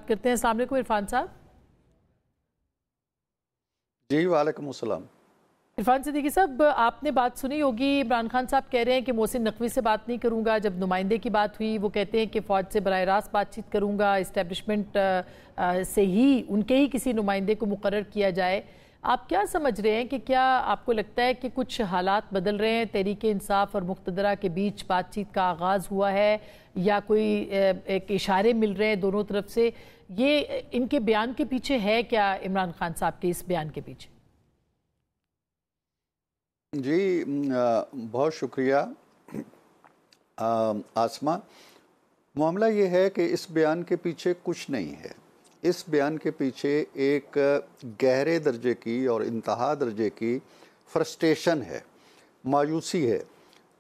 बात करते हैं। अस्सलाम वालेकुम इरफान साहब। जी वालेकुम अस्सलाम। इरफान सिद्दीकी साहब, आपने बात सुनी होगी, इमरान खान साहब कह रहे हैं कि मोहसिन नकवी से बात नहीं करूंगा। जब नुमाइंदे की बात हुई वो कहते हैं कि फ़ौज से बराह रास्त बातचीत करूंगा, इस्टेब्लिशमेंट से ही उनके ही किसी नुमाइंदे को मुकर्रर किया जाए। आप क्या समझ रहे हैं कि क्या आपको लगता है कि कुछ हालात बदल रहे हैं, तहरीक इंसाफ और मुक़्तदरा के बीच बातचीत का आगाज़ हुआ है, या कोई एक इशारे मिल रहे हैं दोनों तरफ से? ये इनके बयान के पीछे है क्या, इमरान खान साहब के इस बयान के पीछे? जी बहुत शुक्रिया आसमा। मामला ये है कि इस बयान के पीछे कुछ नहीं है। इस बयान के पीछे एक गहरे दर्जे की और इंतहा दर्जे की फ्रस्ट्रेशन है, मायूसी है,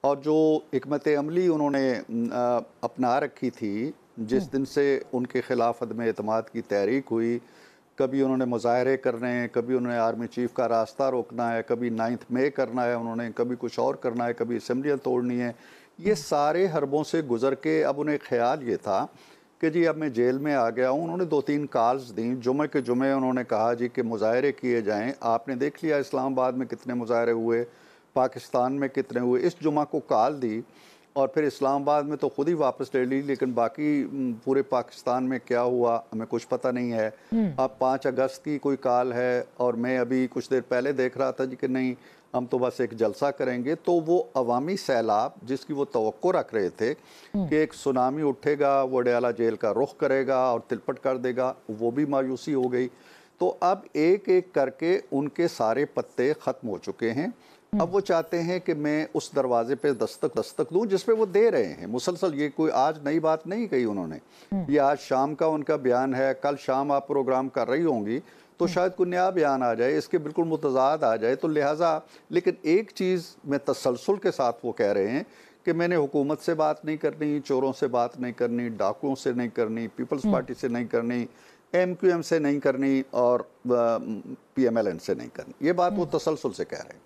और जो हिकमत अमली उन्होंने अपना रखी थी जिस दिन से उनके ख़िलाफ़ अदम एतमाद की तहरीक हुई। कभी उन्होंने मुज़ाहरे करने हैं, कभी उन्होंने आर्मी चीफ़ का रास्ता रोकना है, कभी 9 मई करना है उन्होंने, कभी कुछ और करना है, कभी असम्बलियाँ तोड़नी है। ये सारे हरबों से गुज़र के अब उन्हें ख़्याल ये था कि जी अब मैं जेल में आ गया हूँ। उन्होंने 2-3 कॉल्स दी, जुमे के जुमे उन्होंने कहा जी कि मुज़ाहरे किए जाएँ। आपने देख लिया इस्लामाबाद में कितने मुज़ाहरे हुए, पाकिस्तान में कितने हुए। इस जुमा को कॉल दी और फिर इस्लामाबाद में तो खुद ही वापस ले ली, लेकिन बाकी पूरे पाकिस्तान में क्या हुआ हमें कुछ पता नहीं है। अब 5 अगस्त की कोई कॉल है और मैं अभी कुछ देर पहले देख रहा था जी कि नहीं हम तो बस एक जलसा करेंगे। तो वो अवामी सैलाब जिसकी वो तवक्को रख रहे थे कि एक सुनामी उठेगा, वो अडयाला जेल का रुख करेगा और तिलपट कर देगा, वो भी मायूसी हो गई। तो अब एक एक करके उनके सारे पत्ते ख़त्म हो चुके हैं। अब वो चाहते हैं कि मैं उस दरवाजे पे दस्तक दूं जिस पे वो दे रहे हैं मुसलसल। ये कोई आज नई बात नहीं कही उन्होंने, ये आज शाम का उनका बयान है। कल शाम आप प्रोग्राम कर रही होंगी तो शायद कोई नया बयान आ जाए, इसके बिल्कुल मुतज़ाद आ जाए। तो लिहाजा लेकिन एक चीज़ में तसलसल के साथ वो कह रहे हैं कि मैंने हुकूमत से बात नहीं करनी, चोरों से बात नहीं करनी, डाकुओं से नहीं करनी, पीपल्स पार्टी से नहीं करनी, MQM से नहीं करनी और PMLN से नहीं करनी। ये बात वो तसलसल से कह रहे हैं।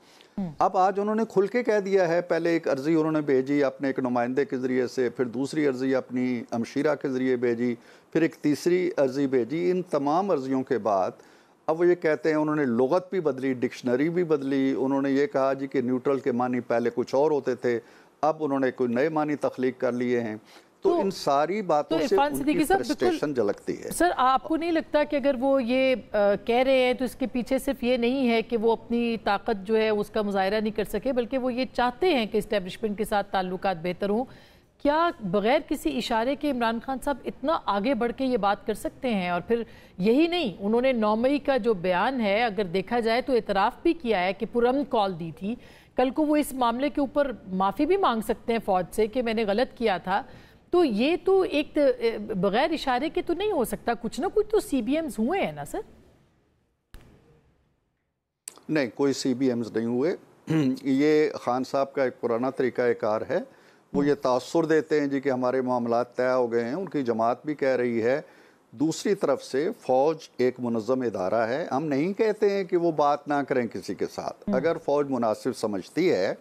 अब आज उन्होंने खुल के कह दिया है। पहले एक अर्जी उन्होंने भेजी अपने एक नुमाइंदे के ज़रिए से, फिर दूसरी अर्जी अपनी अमशीरा के ज़रिए भेजी, फिर एक तीसरी अर्जी भेजी। इन तमाम अर्जियों के बाद अब वो ये कहते हैं, उन्होंने लुगत भी बदली, डिक्शनरी भी बदली। उन्होंने ये कहा जी कि न्यूट्रल के मानी पहले कुछ और होते थे, अब उन्होंने कोई नए मानी तख्लीक कर लिए हैं। तो इन सारी बातों से उनकी फ्रस्ट्रेशन झलकती है। सर, आपको नहीं लगता कि अगर वो ये कह रहे हैं तो इसके पीछे सिर्फ ये नहीं है कि वो अपनी ताकत जो है उसका मुजाहिरा नहीं कर सके, बल्कि वो ये चाहते हैं कि इस्टेब्लिशमेंट के साथ ताल्लुकात बेहतर हों? क्या बगैर किसी इशारे के इमरान खान साहब इतना आगे बढ़ के ये बात कर सकते हैं? और फिर यही नहीं, उन्होंने 9 मई का जो बयान है अगर देखा जाए तो इतराफ़ भी किया है कि पुरअमन कॉल दी थी। कल को वो इस मामले के ऊपर माफ़ी भी मांग सकते हैं फ़ौज से कि मैंने गलत किया था। तो ये तो एक बगैर इशारे के तो नहीं हो सकता, कुछ ना कुछ तो CBMs हुए हैं ना सर? नहीं, कोई CBMs नहीं हुए। ये खान साहब का एक पुराना तरीक़ाकार है। वो ये तासुर देते हैं जी कि हमारे मामलात तय हो गए हैं। उनकी जमात भी कह रही है। दूसरी तरफ से फ़ौज एक मुनज़्ज़म इदारा है। हम नहीं कहते हैं कि वो बात ना करें किसी के साथ। अगर फ़ौज मुनासिब समझती है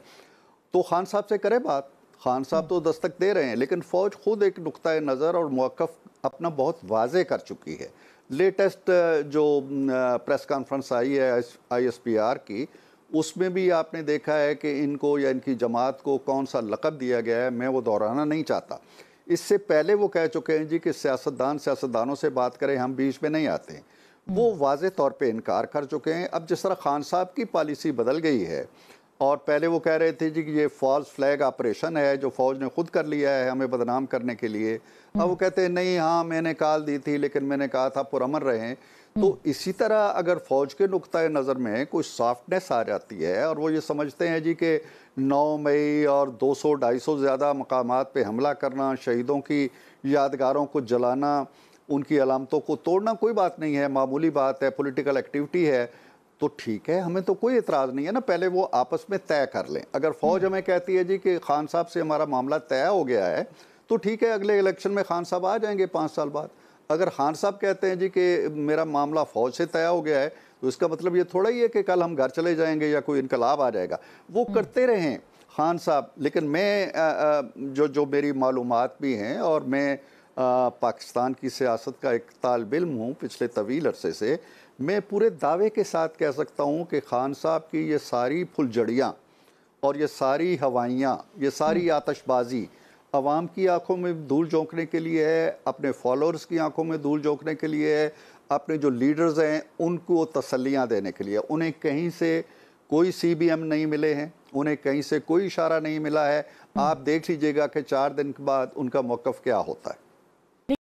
तो खान साहब से करे बात। खान साहब तो दस्तक दे रहे हैं, लेकिन फ़ौज खुद एक नुक्ता नज़र और मौक़िफ़ अपना बहुत वाज़े कर चुकी है। लेटेस्ट जो प्रेस कॉन्फ्रेंस आई है ISPR की, उसमें भी आपने देखा है कि इनको या इनकी जमात को कौन सा लक़ब दिया गया है, मैं वो दोहराना नहीं चाहता। इससे पहले वो कह चुके हैं जी कि सियासतदानों से बात करें, हम बीच में नहीं आते। वो वाज़े तौर पे इनकार कर चुके हैं। अब जिस तरह खान साहब की पॉलिसी बदल गई है, और पहले वो कह रहे थे जी कि ये फॉल्स फ्लैग ऑपरेशन है जो फ़ौज ने खुद कर लिया है हमें बदनाम करने के लिए। अब वो कहते हैं नहीं, हाँ मैंने कॉल दी थी लेकिन मैंने कहा था पुरअमन रहें। तो इसी तरह अगर फ़ौज के नुक्ता नज़र में कुछ सॉफ्टनेस आ जाती है और वो ये समझते हैं जी कि 9 मई और 200-250 ज़्यादा मकामात पे हमला करना, शहीदों की यादगारों को जलाना, उनकी अलामतों को तोड़ना कोई बात नहीं है, मामूली बात है, पॉलिटिकल एक्टिविटी है, तो ठीक है, हमें तो कोई एतराज़ नहीं है ना। पहले वो आपस में तय कर लें। अगर फ़ौज हमें कहती है जी कि खान साहब से हमारा मामला तय हो गया है तो ठीक है, अगले इलेक्शन में खान साहब आ जाएंगे 5 साल बाद। अगर खान साहब कहते हैं जी कि मेरा मामला फ़ौज से तय हो गया है तो इसका मतलब ये थोड़ा ही है कि कल हम घर चले जाएंगे या कोई इनकलाब आ जाएगा। वो करते रहें खान साहब, लेकिन मैं जो मेरी मालूमात भी हैं और मैं पाकिस्तान की सियासत का एक तालिब इल्म हूँ पिछले तवील अरसे से, मैं पूरे दावे के साथ कह सकता हूँ कि खान साहब की ये सारी फुलझड़ियाँ और ये सारी हवाइयाँ, ये सारी आतशबाजी अवाम की आंखों में धूल झोंकने के लिए है, अपने फॉलोअर्स की आंखों में धूल झोंकने के लिए है, अपने जो लीडर्स हैं उनको तसल्लियाँ देने के लिए। उन्हें कहीं से कोई CBM नहीं मिले हैं, उन्हें कहीं से कोई इशारा नहीं मिला है। आप देख लीजिएगा कि 4 दिन के बाद उनका मौक़िफ़ क्या होता है।